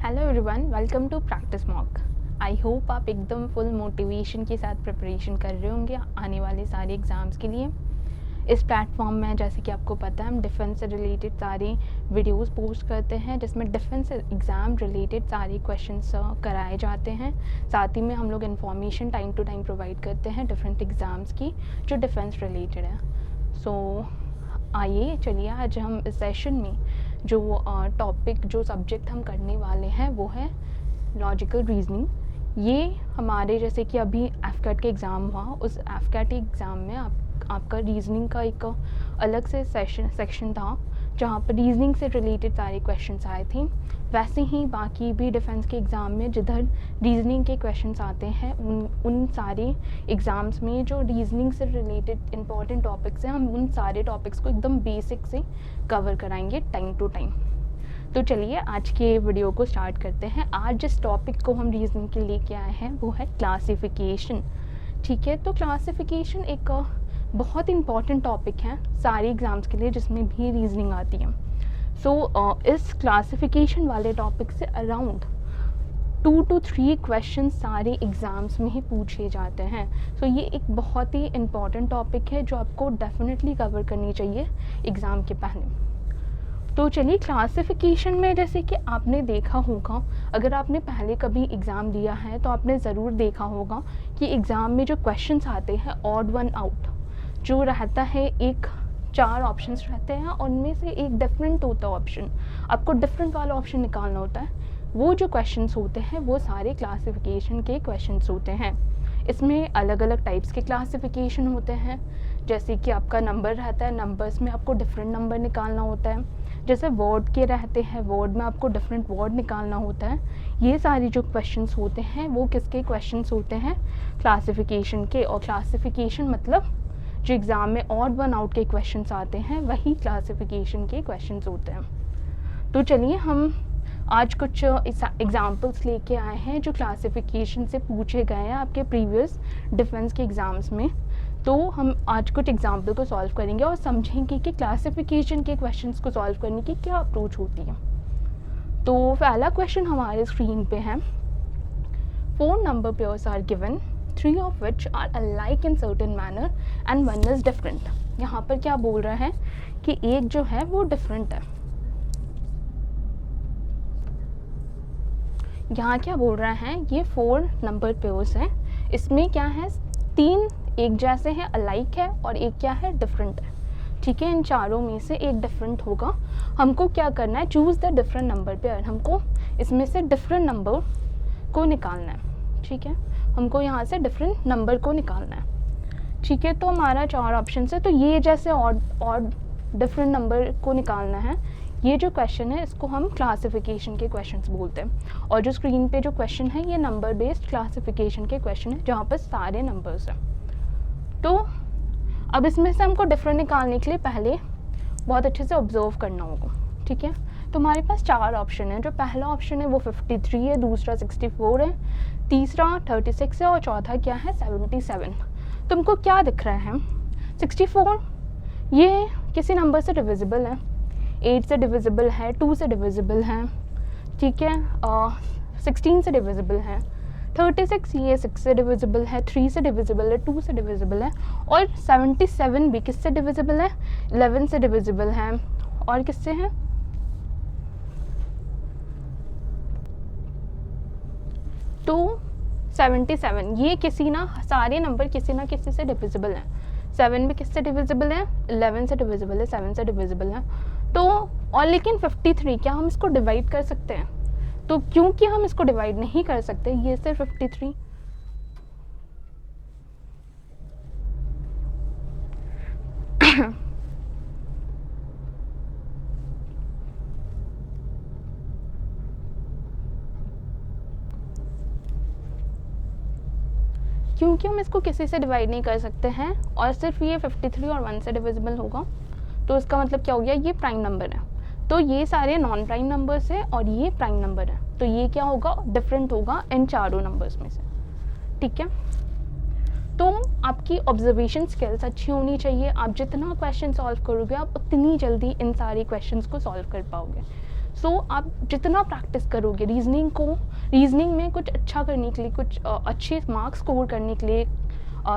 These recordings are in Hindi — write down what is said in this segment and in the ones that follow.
Hello everyone, welcome to practice mock. I hope आप एकदम फुल मोटिवेशन के साथ प्रिपरेशन कर रहे होंगे आने वाले सारे एग्ज़ाम्स के लिए। इस प्लेटफॉर्म में जैसे कि आपको पता है हम डिफेंस से रिलेटेड सारे वीडियोस पोस्ट करते हैं जिसमें डिफेंस एग्ज़ाम रिलेटेड सारे क्वेश्चंस कराए जाते हैं। साथ ही में हम लोग information time to time provide करते हैं डिफरेंट एग्ज़ाम्स की जो डिफेंस रिलेटेड है। सो आइए चलिए आज हम इस सेशन में जो टॉपिक जो सब्जेक्ट हम करने वाले हैं वो है लॉजिकल रीजनिंग। ये हमारे जैसे कि अभी एफकैट के एग्ज़ाम हुआ, उस एफकैट एग्ज़ाम में आपका रीजनिंग का एक अलग से सेक्शन था जहाँ पर रीजनिंग से रिलेटेड सारे क्वेश्चंस आए थे। वैसे ही बाकी भी डिफेंस के एग्ज़ाम में जिधर रीजनिंग के क्वेश्चंस आते हैं उन सारे एग्ज़ाम्स में जो रीजनिंग से रिलेटेड इंपॉर्टेंट टॉपिक्स हैं हम उन सारे टॉपिक्स को एकदम बेसिक से कवर कराएंगे टाइम टू टाइम। तो चलिए आज के वीडियो को स्टार्ट करते हैं। आज जिस टॉपिक को हम रीजनिंग के लेके आए हैं वो है क्लासिफिकेशन। ठीक है, तो क्लासिफिकेशन एक बहुत इंपॉर्टेंट टॉपिक है सारे एग्ज़ाम्स के लिए जिसमें भी रीजनिंग आती है। इस क्लासिफिकेशन वाले टॉपिक से अराउंड 2 to 3 क्वेश्चन सारे एग्ज़ाम्स में ही पूछे जाते हैं। ये एक बहुत ही इम्पॉर्टेंट टॉपिक है जो आपको डेफिनेटली कवर करनी चाहिए एग्ज़ाम के पहले। तो चलिए क्लासिफिकेशन में जैसे कि आपने देखा होगा, अगर आपने पहले कभी एग्ज़ाम दिया है तो आपने ज़रूर देखा होगा कि एग्ज़ाम में जो क्वेश्चंस आते हैं ऑड वन आउट जो रहता है, एक 4 ऑप्शंस रहते हैं और उनमें से एक डिफरेंट होता है ऑप्शन, आपको डिफरेंट वाला ऑप्शन निकालना होता है। वो जो क्वेश्चंस होते हैं वो सारे क्लासिफिकेशन के क्वेश्चंस होते हैं। इसमें अलग अलग टाइप्स के क्लासिफिकेशन होते हैं, जैसे कि आपका नंबर रहता है, नंबर्स में आपको डिफरेंट नंबर निकालना होता है। जैसे वर्ड के रहते हैं, वर्ड में आपको डिफरेंट वर्ड निकालना होता है। ये सारे जो क्वेश्चंस होते हैं वो किसके क्वेश्चंस होते हैं? क्लासिफिकेशन के। और क्लासिफिकेशन मतलब जो एग्ज़ाम में ऑड वन आउट के क्वेश्चंस आते हैं वही क्लासिफिकेशन के क्वेश्चंस होते हैं। तो चलिए हम आज कुछ एग्जाम्पल्स लेके आए हैं जो क्लासिफिकेशन से पूछे गए हैं आपके प्रीवियस डिफेंस के एग्ज़ाम्स में। तो हम आज कुछ एग्जाम्पल को सॉल्व करेंगे और समझेंगे कि क्लासिफिकेशन के क्वेश्चंस को सॉल्व करने की क्या अप्रोच होती है। तो पहला क्वेश्चन हमारे स्क्रीन पे है, 4 number pairs are given, 3 of which are alike in certain manner and 1 is different। यहाँ पर क्या बोल रहा है कि एक जो है वो डिफरेंट है। यहाँ क्या बोल रहा है, ये 4 नंबर पेयर्स हैं, इसमें क्या है 3 एक जैसे हैं, अलाइक है, और एक क्या है डिफरेंट है। ठीक है, इन चारों में से एक डिफरेंट होगा। हमको क्या करना है, choose the different number pair, हमको इसमें से डिफरेंट नंबर को निकालना है। ठीक है, हमको यहाँ से डिफरेंट नंबर को निकालना है। ठीक है, तो हमारा 4 ऑप्शन है, तो ये जैसे और डिफरेंट नंबर को निकालना है, ये जो क्वेश्चन है इसको हम क्लासिफिकेशन के क्वेश्चंस बोलते हैं। और जो स्क्रीन पे जो क्वेश्चन है ये नंबर बेस्ड क्लासिफिकेशन के क्वेश्चन है जहाँ पर सारे नंबर्स हैं। तो अब इसमें से हमको डिफरेंट निकालने के लिए पहले बहुत अच्छे से ऑब्जर्व करना होगा। ठीक है, तो हमारे पास 4 ऑप्शन है। जो पहला ऑप्शन है वो 53 है, दूसरा 64 है, तीसरा 36 है और चौथा क्या है 77। तुमको क्या दिख रहा है, 64 ये किसी नंबर से डिविजिबल है, 8 से डिविजिबल है, 2 से डिविजिबल है, ठीक है, 16 से डिविजिबल है, 36 ये 6 से डिविजिबल है, 3 से डिविजिबल है, 2 से डिविजिबल है, और 77 भी किससे डिविजिबल है, 11 से डिविजिबल है, और किससे है, तो 77 ये सारे नंबर किसी ना किसी से डिविजिबल हैं। 7 भी किससे डिविजिबल है, 11 से डिविजिबल है, 7 से डिविजिबल है। तो और लेकिन 53 क्या हम इसको डिवाइड कर सकते हैं? तो क्योंकि हम इसको डिवाइड नहीं कर सकते, ये सिर्फ 53 क्योंकि हम इसको किसी से डिवाइड नहीं कर सकते हैं और सिर्फ ये 53 और 1 से डिविजिबल होगा, तो इसका मतलब क्या हो गया, ये प्राइम नंबर है। तो ये सारे नॉन प्राइम नंबर्स है और ये प्राइम नंबर है, तो ये क्या होगा, डिफरेंट होगा इन चारों नंबर्स में से। ठीक है, तो आपकी ऑब्जर्वेशन स्किल्स अच्छी होनी चाहिए। आप जितना क्वेश्चन सॉल्व करोगे आप उतनी जल्दी इन सारे क्वेश्चंस को सॉल्व कर पाओगे। सो आप जितना प्रैक्टिस करोगे रीजनिंग में कुछ अच्छा करने के लिए, कुछ अच्छे मार्क्स स्कोर करने के लिए,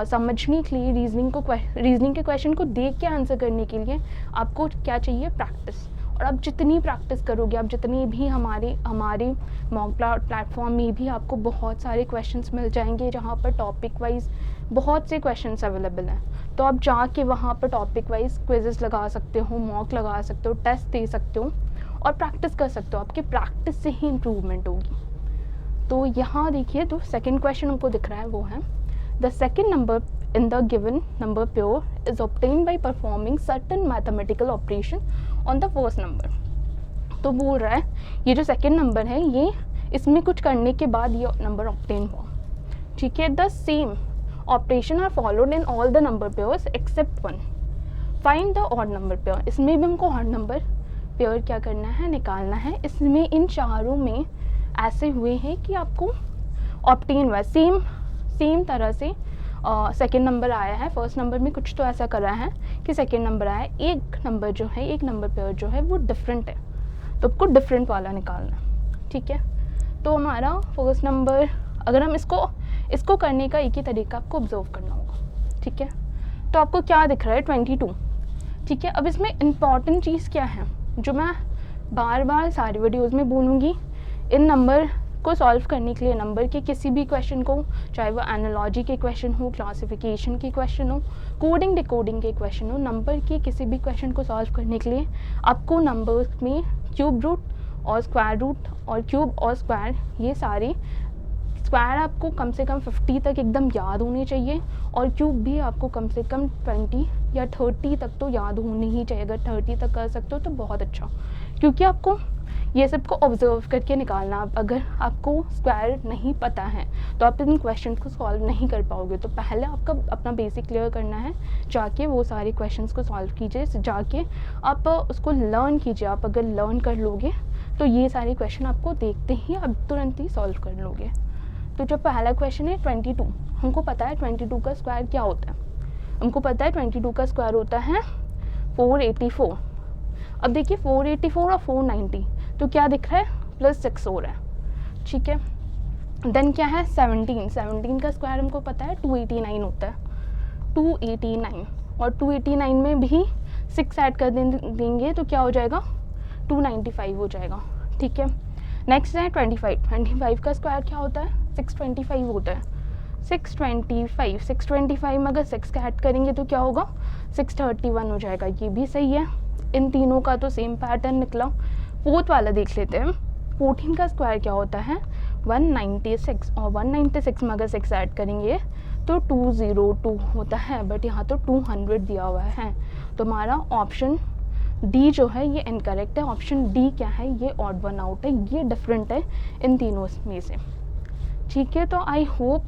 समझने के लिए, रीजनिंग के क्वेश्चन को देख के आंसर करने के लिए आपको क्या चाहिए? प्रैक्टिस। और आप जितनी प्रैक्टिस करोगे, आप जितनी भी हमारे मॉक प्लेटफॉर्म में भी आपको बहुत सारे क्वेश्चंस मिल जाएंगे जहाँ पर टॉपिक वाइज बहुत से क्वेश्चंस अवेलेबल हैं। तो आप जाके वहाँ पर टॉपिक वाइज क्विजेस लगा सकते हो, मॉक लगा सकते हो, टेस्ट दे सकते हो और प्रैक्टिस कर सकते हो। आपकी प्रैक्टिस से ही इम्प्रूवमेंट होगी। तो यहाँ देखिए, तो सेकेंड क्वेश्चन हमको दिख रहा है, वो है the second number in the given number pure is obtained by performing certain mathematical operation on the first number। तो बोल रहा है ये जो सेकेंड नंबर है, ये इसमें कुछ करने के बाद ये नंबर ऑब्टेन हुआ, ठीक है। The same operation are followed in all the number pairs except one, find the odd number pair. इसमें भी हमको ऑड नंबर पेयर क्या करना है? निकालना है। इसमें इन चारों में ऐसे हुए हैं कि आपको ऑब्टेन हुआ, सेम तरह से सेकेंड नंबर आया है। फर्स्ट नंबर में कुछ तो ऐसा करा है कि सेकेंड नंबर आया, एक नंबर जो है, एक नंबर पेयर जो है वो डिफरेंट है, तो आपको डिफरेंट वाला निकालना, ठीक है। तो हमारा फर्स्ट नंबर, अगर हम इसको करने का एक ही तरीका आपको ऑब्जर्व करना होगा, ठीक है। तो आपको क्या दिख रहा है? 22, ठीक है। अब इसमें इम्पॉर्टेंट चीज़ क्या है जो मैं बार बार सारी वीडियोज़ में बोलूँगी, इन नंबर को सॉल्व करने के लिए, नंबर के किसी भी क्वेश्चन को, चाहे वो एनालॉजी के क्वेश्चन हो, क्लासिफिकेशन के क्वेश्चन हो, कोडिंग डिकोडिंग के क्वेश्चन हो, नंबर के किसी भी क्वेश्चन को सॉल्व करने के लिए आपको नंबर्स में क्यूब रूट और स्क्वायर रूट और क्यूब और स्क्वायर, ये सारे स्क्वायर आपको कम से कम 50 तक एकदम याद होने चाहिए और क्यूब भी आपको कम से कम 20 या 30 तक तो याद होने ही चाहिए। अगर 30 तक कर सकते हो तो बहुत अच्छा, क्योंकि आपको ये सब को ऑब्जर्व करके निकालना। अगर आपको स्क्वायर नहीं पता है तो आप इन क्वेश्चन को सॉल्व नहीं कर पाओगे। तो पहले आपका अपना बेसिक क्लियर करना है, जाके वो सारे क्वेश्चंस को सॉल्व कीजिए, जाके आप उसको लर्न कीजिए। आप अगर लर्न कर लोगे तो ये सारे क्वेश्चन आपको देखते ही आप तुरंत ही सॉल्व कर लोगे। तो जो पहला क्वेश्चन है 22, हमको पता है 22 का स्क्वायर क्या होता है। हमको पता है 22 का स्क्वायर होता है 484। अब देखिए 484 और 490, तो क्या दिख रहा है? +6 हो रहा है, ठीक है। देन क्या है? 17 का स्क्वायर हमको पता है 289 होता है, 289, और 289 में भी 6 ऐड कर देंगे तो क्या हो जाएगा? 295 हो जाएगा, ठीक है। नेक्स्ट है 25 का स्क्वायर क्या होता है? 625 होता है। 625 में अगर 6 का ऐड करेंगे तो क्या होगा? 631 हो जाएगा, ये भी सही है। इन तीनों का तो सेम पैटर्न निकला। फोर्थ वाला देख लेते हैं। 14 का स्क्वायर क्या होता है? 196, और 196 में अगर 6 ऐड करेंगे तो 202 होता है, बट यहाँ तो 200 दिया हुआ है। तो हमारा ऑप्शन डी जो है ये इनकरेक्ट है। ऑप्शन डी क्या है? ये ऑड वन आउट है, ये डिफरेंट है इन तीनों में से, ठीक है। तो आई होप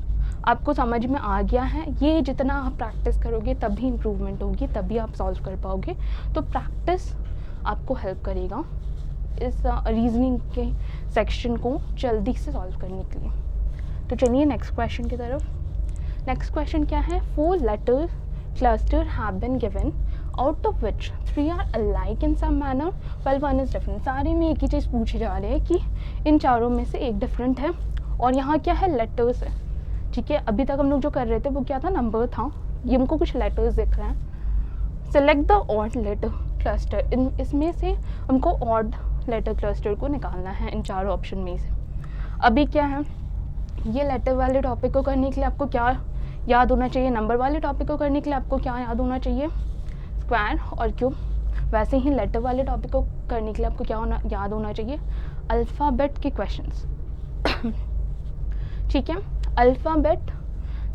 आपको समझ में आ गया है। ये जितना आप प्रैक्टिस करोगे तभी इम्प्रूवमेंट होगी, तभी आप सॉल्व कर पाओगे। तो प्रैक्टिस आपको हेल्प करेगा इस रीजनिंग के सेक्शन को जल्दी से सॉल्व करने के लिए। तो चलिए नेक्स्ट क्वेश्चन की तरफ। नेक्स्ट क्वेश्चन क्या है? 4 letter cluster have been given out of which 3 are alike in some manner while 1 is different. सारे में एक ही चीज़ पूछे जा रहे हैं कि इन चारों में से एक डिफरेंट है, और यहाँ क्या है? लेटर्स है, ठीक है। अभी तक हम लोग जो कर रहे थे वो क्या था? नंबर था। ये हमको कुछ लेटर्स दिख रहे हैं। Select the odd letter cluster. इसमें से हमको ऑड लेटर क्लस्टर को निकालना है इन चारों ऑप्शन में से। अभी क्या है? ये लेटर वाले टॉपिक को करने के लिए आपको क्या याद होना चाहिए? नंबर वाले टॉपिक को करने के लिए आपको क्या याद होना चाहिए? स्क्वायर और क्यूब। वैसे ही लेटर वाले टॉपिक को करने के लिए आपको क्या याद होना चाहिए? अल्फ़ाबेट के क्वेश्चंस, ठीक है। अल्फ़ाबेट,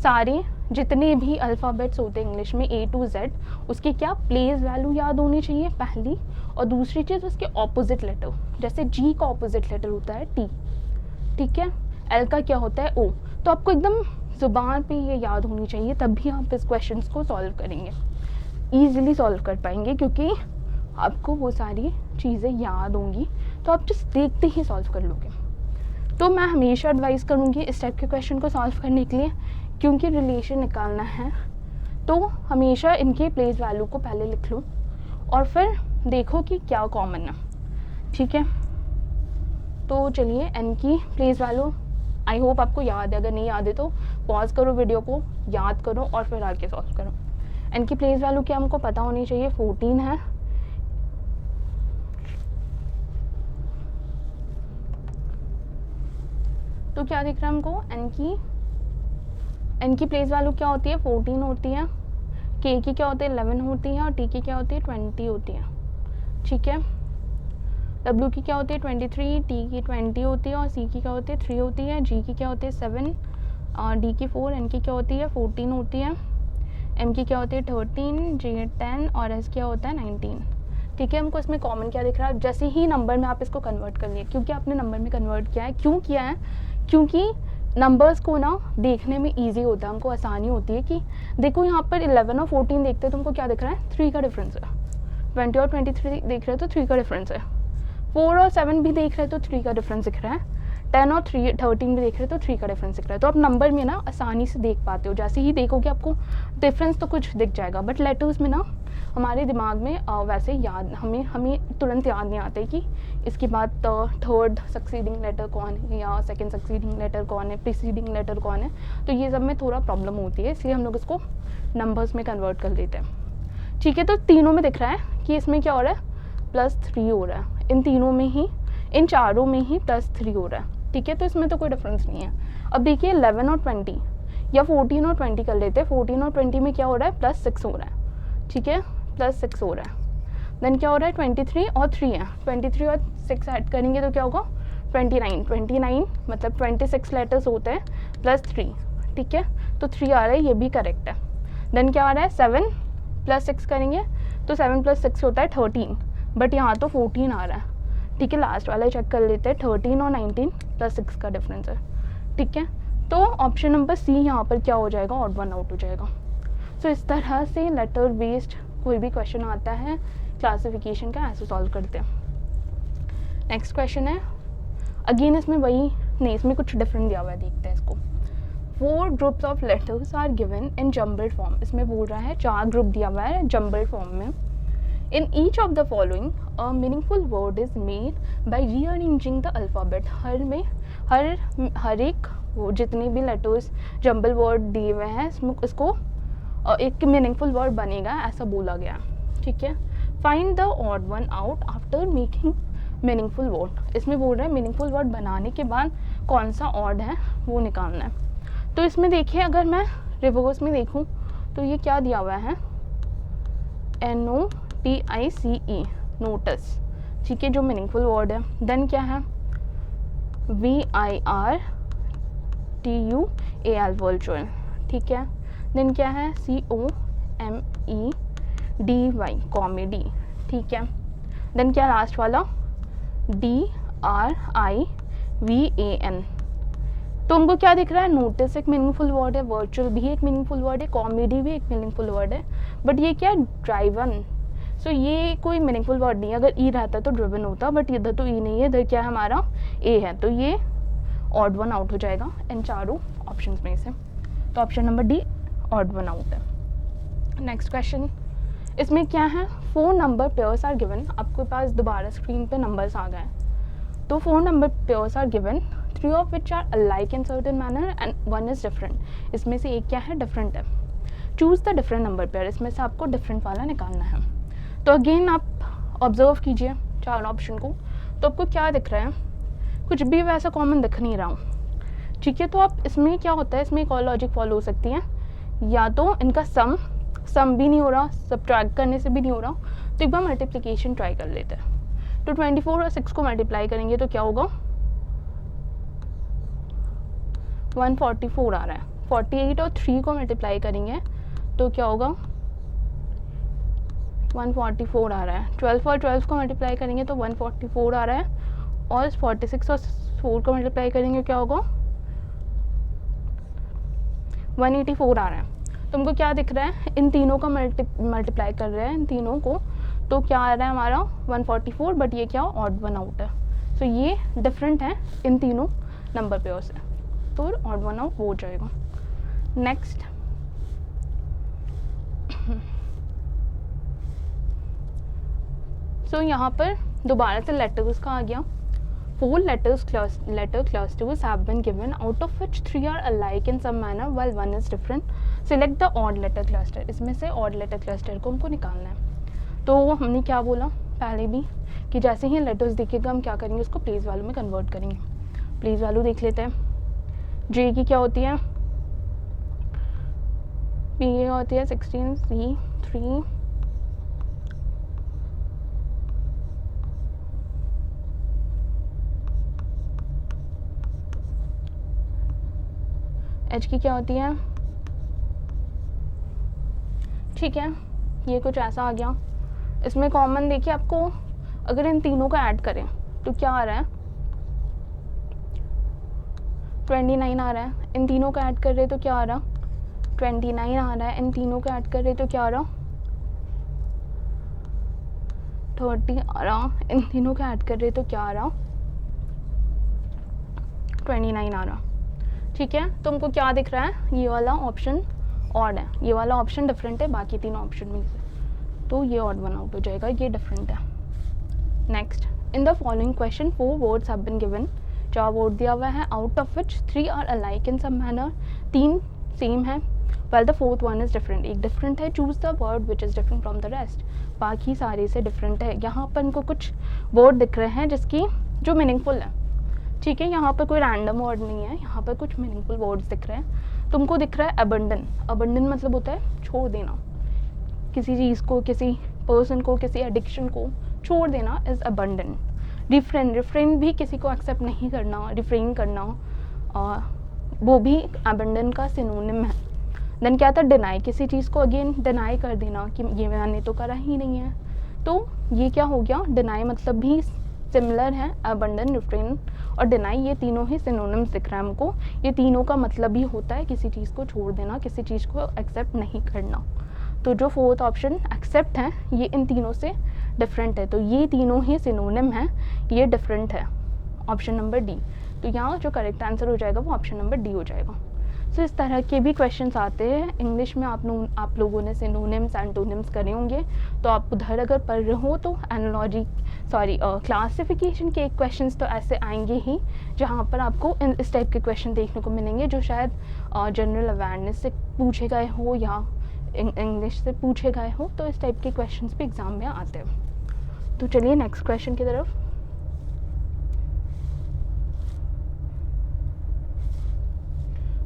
सारे जितने भी अल्फ़ाबेट्स होते हैं इंग्लिश में A to Z, उसकी क्या प्लेस वैल्यू याद होनी चाहिए पहली, और दूसरी चीज़ उसके ऑपोजिट लेटर। जैसे G का ऑपोजिट लेटर होता है T, ठीक है। L का क्या होता है? O। तो आपको एकदम ज़ुबान पे ये याद होनी चाहिए, तभी आप इस क्वेश्चन को सॉल्व करेंगे, ईजिली सॉल्व कर पाएंगे, क्योंकि आपको वो सारी चीज़ें याद होंगी। तो आप जस्ट देखते ही सॉल्व कर लोगे। तो मैं हमेशा एडवाइस करूँगी इस टाइप के क्वेश्चन को सॉल्व करने के लिए, क्योंकि रिलेशन निकालना है तो हमेशा इनके प्लेस वैल्यू को पहले लिख लो और फिर देखो कि क्या कॉमन है, ठीक है। तो चलिए n की प्लेस वैल्यू आई होप आपको याद है, अगर नहीं याद है तो पॉज करो वीडियो को, याद करो और फिर आके सॉल्व करो। n की प्लेस वैल्यू क्या हमको पता होनी चाहिए, 14 है। तो क्या दिख रहा है हमको, n की प्लेस वैल्यू क्या होती है, 14 होती है। k की क्या होती है, 11 होती है और t की क्या होती है, 20 होती है। ठीक है, w की क्या होती है, 23, t की 20 होती है और c की क्या होती है, 3 होती है। g की क्या होती है, 7 और d की 4, n की क्या होती है, 14 होती है। m की क्या होती है, 13, g 10 और s क्या होता है, 19। ठीक है, हमको इसमें कॉमन क्या दिख रहा है, जैसे ही नंबर में आप इसको कन्वर्ट कर लिए, क्योंकि आपने नंबर में कन्वर्ट किया है, क्यों किया है, क्योंकि नंबर्स को ना देखने में ईजी होता है, हमको आसानी होती है कि देखो यहाँ पर 11 और 14 देखते हैं, तुमको क्या दिख रहा है, 3 का डिफरेंस है। 20 और 23 देख रहे हो तो 3 का डिफरेंस है। 4 और 7 भी देख रहे हो तो 3 का डिफरेंस दिख रहा है। 10 और 13 भी देख रहे हो तो 3 का डिफरेंस दिख रहा है। तो आप नंबर में ना आसानी से देख पाते हो, जैसे ही देखोगे आपको डिफरेंस तो कुछ दिख जाएगा, बट लेटर्स में ना हमारे दिमाग में वैसे याद हमें तुरंत याद नहीं आता है कि इसके बाद थर्ड सक्सीडिंग लेटर कौन है या सेकंड सक्सीडिंग लेटर कौन है, प्रीसीडिंग लेटर कौन है। तो ये सब में थोड़ा प्रॉब्लम होती है, इसलिए हम लोग इसको नंबर्स में कन्वर्ट कर लेते हैं। ठीक है, तो तीनों में दिख रहा है कि इसमें क्या हो रहा है, +3 हो रहा है। इन तीनों में ही, इन चारों में ही +3 हो रहा है। ठीक है, तो इसमें तो कोई डिफरेंस नहीं है। अब देखिए 11 और 20 या 14 और 20 कर लेते हैं। 14 और 20 में क्या हो रहा है, +6 हो रहा है। ठीक है, +6 हो रहा है। देन क्या हो रहा है, 23 और 3 है। 23 और 6 ऐड करेंगे तो क्या होगा, 29। 29 मतलब 26 लेटर्स होते हैं +3। ठीक है, तो 3 आ रहा है, ये भी करेक्ट है। देन क्या आ रहा है, 7 + 6 करेंगे तो 7 + 6 होता है 13, बट यहाँ तो 14 आ रहा है। ठीक है, लास्ट वाला चेक कर लेते हैं, 13 और 19 + 6 का डिफरेंस है। ठीक है, तो ऑप्शन नंबर सी यहाँ पर क्या हो जाएगा, ऑड वन आउट हो जाएगा। सो इस तरह से लेटर बेस्ड कोई भी क्वेश्चन आता है क्लासिफिकेशन का, ऐसे सॉल्व करते हैं। नेक्स्ट क्वेश्चन है, अगेन इसमें वही नहीं, इसमें कुछ डिफरेंट दिया हुआ है, देखते हैं इसको। 4 groups of letters are given in jumbled form. इसमें बोल रहा है 4 ग्रुप दिया हुआ है जम्बल्ड फॉर्म में। In each of the following, a meaningful word is made by rearranging the alphabet. हर एक वो जितने भी लेटर्स जम्बल वर्ड दिए हुए हैं इसको एक मीनिंगफुल वर्ड बनेगा, ऐसा बोला गया। ठीक है, find the odd one out after making meaningful word. इसमें बोल रहा है मीनिंगफुल वर्ड बनाने के बाद कौन सा ऑड है वो निकालना है। तो इसमें देखिए, अगर मैं रिवर्स में देखूँ तो ये क्या दिया हुआ है, NOTICE, नोटिस। ठीक है, जो मीनिंगफुल वर्ड है। देन क्या है, VIRTUAL, वर्चुअल। ठीक है, देन क्या है, COMEDY, कॉमेडी। ठीक है, देन क्या लास्ट वाला, DRIVAN। तो हमको क्या दिख रहा है, नोटिस एक मीनिंगफुल वर्ड है, वर्चुअल भी एक मीनिंगफुल वर्ड है, कॉमेडी भी एक मीनिंगफुल वर्ड है, बट ये क्या है, ड्राइवन। सो ये कोई मीनिंगफुल वर्ड नहीं है। अगर ई रहता तो ड्रिवन होता, बट इधर तो ई नहीं है, इधर क्या है हमारा ए है, तो ये ऑड वन आउट हो जाएगा इन चारों ऑप्शंस में से। तो option number D odd one out है। नेक्स्ट क्वेश्चन, इसमें क्या है, 4 नंबर पेयर्स आर गिवन। आपके पास दोबारा स्क्रीन पे नंबर्स आ गए। तो 4 number pairs are given, 3 of which are alike in certain manner and 1 is different. इसमें से एक क्या है, डिफरेंट है। Choose the different number pair, इसमें से आपको डिफरेंट वाला निकालना है। तो अगेन आप ऑब्जर्व कीजिए 4 ऑप्शन को, तो आपको क्या दिख रहा है, कुछ भी वैसा कॉमन दिख नहीं रहा। ठीक है, तो आप इसमें क्या होता है, इसमें एक और लॉजिक फॉलो हो सकती है, या तो इनका सम भी नहीं हो रहा, सब्ट्रैक्ट करने से भी नहीं हो रहा, तो एक बार मल्टीप्लिकेशन ट्राई कर लेते हैं। तो 24 और 6 को मल्टीप्लाई करेंगे तो क्या होगा, 144 आ रहा है। 48 और 3 को मल्टीप्लाई करेंगे तो क्या होगा, 144 आ रहा है। 12 और 12 को मल्टीप्लाई करेंगे तो 144 आ रहा है, और 46 और 4 को मल्टीप्लाई करेंगे क्या होगा, 184 आ रहा है। तुमको क्या दिख रहा है, इन तीनों का मल्टीप्लाई कर रहे हैं, इन तीनों को, तो क्या आ रहा है हमारा 144, बट ये क्या ऑड वन आउट है। सो ये डिफरेंट है इन तीनों नंबर पेयर से, तो ऑड वन आउट हो जाएगा। नेक्स्ट, सो यहाँ पर दोबारा से लेटर्स का आ गया। 4 letter clusters have been given, out of which 3 are alike in some manner while 1 is different. Select the odd letter cluster. इसमें से odd letter cluster को हमको निकालना है। तो हमने क्या बोला पहले भी कि जैसे ही लेटर्स दिखेगा हम क्या करेंगे, उसको प्लेस वैल्यू में कन्वर्ट करेंगे। प्लेस वैल्यू देख लेते हैं। जे की क्या होती है, पी होती है 16, सी 3, एच की क्या होती है, ठीक है, ये कुछ ऐसा आ गया। इसमें कॉमन देखिए आपको, अगर इन तीनों को ऐड करें तो क्या आ रहा है, 29 आ रहा है। इन तीनों को ऐड कर रहे तो क्या आ रहा, 29 आ रहा है। इन तीनों को ऐड कर रहे तो क्या आ रहा, 30 आ रहा। इन तीनों को ऐड कर रहे तो क्या आ रहा, 29 आ रहा, ठीक है। तुमको क्या दिख रहा है, ये वाला ऑप्शन ऑड है, ये वाला ऑप्शन डिफरेंट है बाकी तीनों ऑप्शन में से, तो ये ऑड वन आउट हो जाएगा, ये डिफरेंट है। Next, in the following question 4 words have been given, 4 word दिया हुआ है, out of which 3 are alike in some manner, 3 same है, well the 4th one is different, एक डिफरेंट है। Choose the word which is different from the rest, बाकी सारे से डिफरेंट है। यहाँ पर इनको कुछ वर्ड दिख रहे हैं जिसकी जो मीनिंगफुल है, ठीक है। यहाँ पर कोई रैंडम वर्ड नहीं है, यहाँ पर कुछ मीनिंगफुल वर्ड्स दिख रहे हैं। तुमको दिख रहा है अबंडन, अबंडन मतलब होता है छोड़ देना, किसी चीज़ को, किसी पर्सन को, किसी एडिक्शन को छोड़ देना इज़ अबंडन। रिफ्रेन, रिफ्रेन भी किसी को एक्सेप्ट नहीं करना, रिफ्रेन करना, वो भी अबंडन का सिनोनिम है। देन क्या था, डिनाई, किसी चीज़ को अगेन डिनाई कर देना कि ये मैंने तो करा ही नहीं है, तो ये क्या हो गया, डिनाई मतलब भी सिमिलर है। अबंडन, रिफ्रेन और डिनाई, ये तीनों ही सिनोनिम्स दिख रहा है हमको। ये तीनों का मतलब ही होता है किसी चीज़ को छोड़ देना, किसी चीज़ को एक्सेप्ट नहीं करना। तो जो 4th ऑप्शन एक्सेप्ट है, ये इन तीनों से डिफरेंट है, तो ये तीनों ही सिनोनिम है, ये डिफरेंट है, ऑप्शन नंबर डी। तो यहाँ जो करेक्ट आंसर हो जाएगा वो ऑप्शन नंबर डी हो जाएगा। सो इस तरह के भी क्वेश्चंस आते हैं इंग्लिश में। आप लोगों ने सिनोनिम्स एंटोनिम्स करे होंगे, तो आप उधर अगर पढ़ रहे हो तो एनालॉजी क्लासिफिकेशन के क्वेश्चंस तो ऐसे आएंगे ही, जहाँ पर आपको इस टाइप के क्वेश्चन देखने को मिलेंगे जो शायद जनरल अवेयरनेस से पूछे गए हो या इंग्लिश से पूछे गए हो, तो इस टाइप के क्वेश्चंस भी एग्ज़ाम में आते हैं। तो चलिए नेक्स्ट क्वेश्चन की तरफ।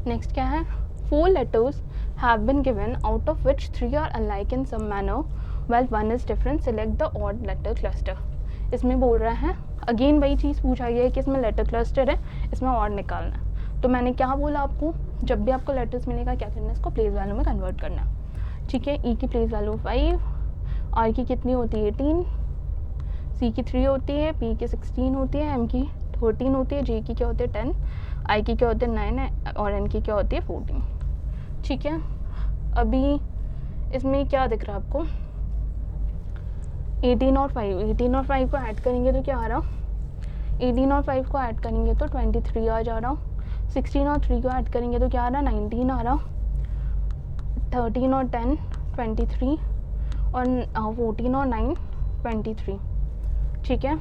नेक्स्ट क्या है, 4 letters have been given, out of which 3 are alike in some manner while 1 is different, select the odd letter cluster। इसमें बोल रहा है अगेन वही चीज़ पूछा गया है कि इसमें लेटर क्लस्टर है, इसमें ऑड निकालना है। तो मैंने क्या बोला आपको, जब भी आपको लेटर्स मिलेगा क्या करना है, इसको प्लेस वैल्यू में कन्वर्ट करना है, ठीक है। ई की प्लेस वैल्यू 5, आर की कितनी होती है 18, सी की 3 होती है, पी की 16 होती है, एम की 13 होती है, जे की क्या होती है 10, आई की क्या होती है 9 है, और एन की क्या होती है 14, ठीक है। अभी इसमें क्या दिख रहा है आपको, 18 और 5 को ऐड करेंगे तो क्या आ रहा, 18 और 5 को ऐड करेंगे तो 23 आ जा रहा, 16 और 3 को ऐड करेंगे तो क्या आ रहा, 19 आ रहा, 13 और 10 23, और 14 और 9 23, ठीक है।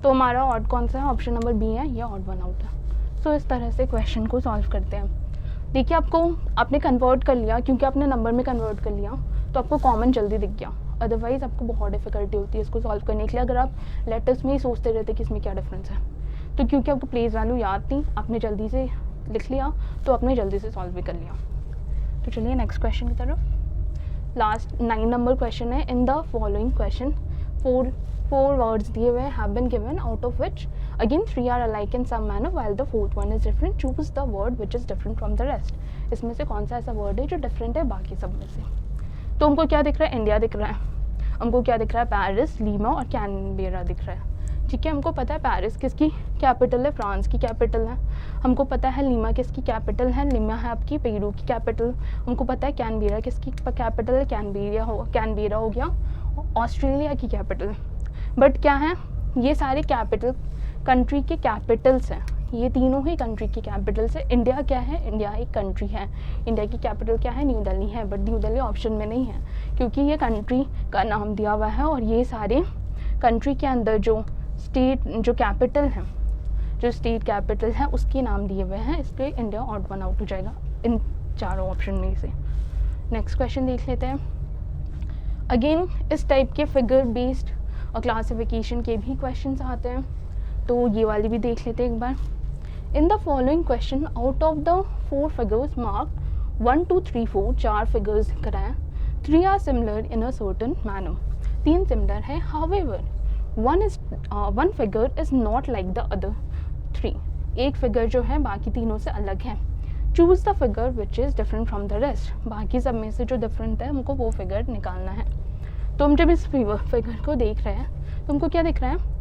तो हमारा ऑड कौन सा है, ऑप्शन नंबर बी है, ये ऑड वन आउट है। सो इस तरह से क्वेश्चन को सॉल्व करते हैं। देखिए आपने कन्वर्ट कर लिया, क्योंकि आपने नंबर में कन्वर्ट कर लिया तो आपको कॉमन जल्दी दिख गया, अदरवाइज़ आपको बहुत डिफिकल्टी होती है इसको सॉल्व करने के लिए, अगर आप लेटर्स में ही सोचते रहते कि इसमें क्या डिफरेंस है। तो क्योंकि आपको प्लेस वैल्यू याद थी, आपने जल्दी से लिख लिया, तो आपने जल्दी से सॉल्व भी कर लिया। तो चलिए नेक्स्ट क्वेश्चन की तरफ। लास्ट 9 नंबर क्वेश्चन है, in the following question 4 words दिए हुए have been given, out of which again 3 are alike in some manner while the 4th one is different, choose the word which is different from the rest. इसमें से कौन सा ऐसा वर्ड है जो डिफरेंट है बाकी सब में से। तो हमको क्या दिख रहा है, इंडिया दिख रहा है, हमको क्या दिख रहा है, पेरिस, लीमा और कैनबेरा दिख रहा है, ठीक है। हमको पता है पेरिस किसकी कैपिटल है, फ्रांस की कैपिटल है। हमको पता है लीमा किसकी कैपिटल है, लीमा है आपकी पेरू की कैपिटल। हमको पता है कैनबेरा किसकी कैपिटल है, कैनबेरा हो गया ऑस्ट्रेलिया की कैपिटल। बट क्या है, ये सारे कैपिटल कंट्री के कैपिटल्स हैं, ये तीनों ही कंट्री की कैपिटल्स है। इंडिया क्या है, इंडिया एक कंट्री है, इंडिया की कैपिटल क्या है, न्यू दिल्ली है, बट न्यू दिल्ली ऑप्शन में नहीं है क्योंकि ये कंट्री का नाम दिया हुआ है, और ये सारे कंट्री के अंदर जो स्टेट जो कैपिटल है, जो स्टेट कैपिटल है उसके नाम दिए हुए हैं, इसलिए इंडिया ऑड वन आउट हो जाएगा इन चारों ऑप्शन में से। नेक्स्ट क्वेश्चन देख लेते हैं। अगेन इस टाइप के फिगर बेस्ड और क्लासिफिकेशन के भी क्वेश्चंस आते हैं, तो ये वाली भी देख लेते हैं एक बार। In the following question out of the 4 figures mark 1 2 3 4, 4 figures दिख रहे हैं, 3 are similar in a certain manner, 3 similar है, however one figure is not like the other 3, एक फिगर जो है बाकी तीनों से अलग है। Choose the figure which is different from the rest, बाकी सब में से जो डिफरेंट है हमको वो फिगर निकालना है। तो हम जब इस फिगर को देख रहे हैं तो हमको क्या दिख रहा है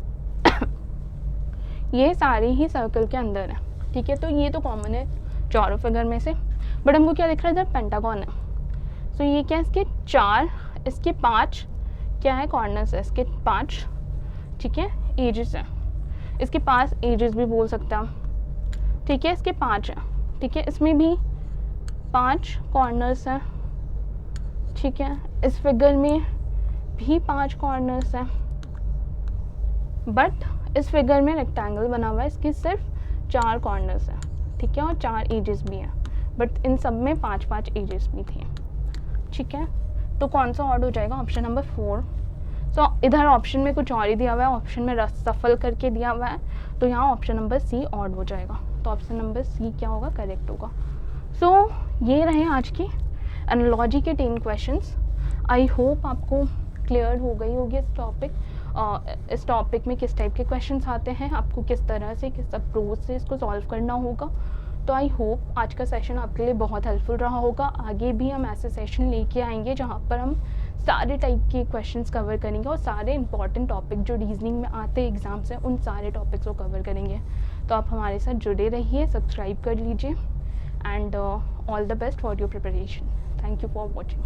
ये सारे ही सर्कल के अंदर है, ठीक है, तो ये तो कॉमन है चारों फिगर में से, बट हमको क्या दिख रहा है जब पेंटागन है, तो ये क्या है, इसके 4, इसके 5 क्या है, कॉर्नर्स है, इसके 5, ठीक है, एजेस है, इसके 5 एजेस भी बोल सकते हैं, ठीक है, इसके 5 है, ठीक है, इसमें भी 5 कॉर्नर्स हैं, ठीक है, इस फिगर में भी 5 कॉर्नर्स हैं, बट इस फिगर में रेक्टेंगल बना हुआ है, इसके सिर्फ 4 कॉर्नर्स हैं, ठीक है, और 4 एजेस भी हैं, बट इन सब में 5-5 एजेस भी थी, ठीक है, तो कौन सा ऑड हो जाएगा, ऑप्शन नंबर 4। तो इधर ऑप्शन में कुछ और ही दिया हुआ है, ऑप्शन में सफल करके दिया हुआ है, तो यहाँ ऑप्शन नंबर सी ऑड हो जाएगा, तो ऑप्शन नंबर सी क्या होगा, करेक्ट होगा। सो ये रहे आज की एनालॉजी के 10 क्वेश्चंस। आई होप आपको क्लियर हो गई होगी इस टॉपिक में किस टाइप के क्वेश्चंस आते हैं, आपको किस तरह से, किस अप्रोच से इसको सॉल्व करना होगा। तो आई होप आज का सेशन आपके लिए बहुत हेल्पफुल रहा होगा। आगे भी हम ऐसे सेशन लेके आएंगे जहाँ पर हम सारे टाइप के क्वेश्चंस कवर करेंगे और सारे इंपॉर्टेंट टॉपिक जो रीजनिंग में आते हैं एग्जाम से, उन सारे टॉपिक्स को कवर करेंगे। तो आप हमारे साथ जुड़े रहिए, सब्सक्राइब कर लीजिए, and all the best for your preparation. Thank you for watching.